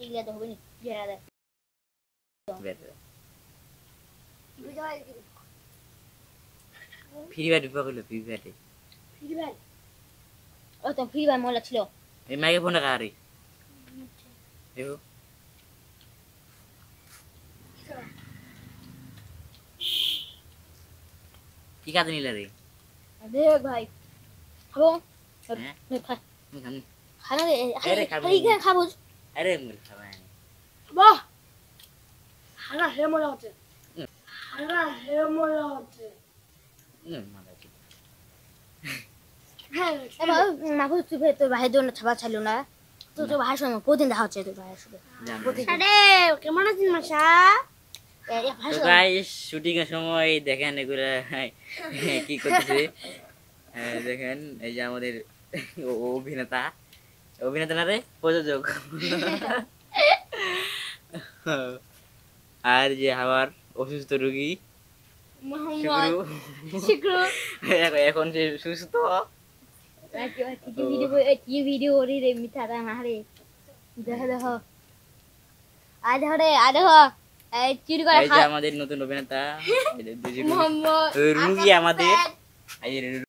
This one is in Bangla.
টিকলে তো হবে না ঘেরা দেয় ফ্রি ফায়ার ঢুকবা কইলো ফ্রি ফায়ারে ও তো ফ্রি ফায়ার মোলা ছিল এই মাইকে ফোন কারে দেখো কি কাজ নিলা রে দেখ ভাই খাবো হ্যাঁ খানা দে আরে খাবো খাবো আরে মুল খাবা বাহ খানা হে মজা হচ্ছে খানা হে মজা হচ্ছে মাগো তুই তোর ভাইয়ের জন্য খাবার চাইলো না তোর ভাইয়ের সঙ্গে প্রতিদিন দেখা হচ্ছে তোর ভাইয়ের সাথে আরে কেমন আছিস মাসা গাইস শুটিং এর সময় দেখেন এগুলা কি করতেছে দেখেন এই যে আমাদের অভিনেতা অভিনেতা না রে প্রযোজক আর যে আমার অসুস্থ রোগী এখন সে সুস্থ ভিডিও রে মিঠা না রে দেখো দেখো আয় দেখো রে আয় দেখো এই চুরি করে আমাদের নতুন অভিনেতা রুগী আমাদের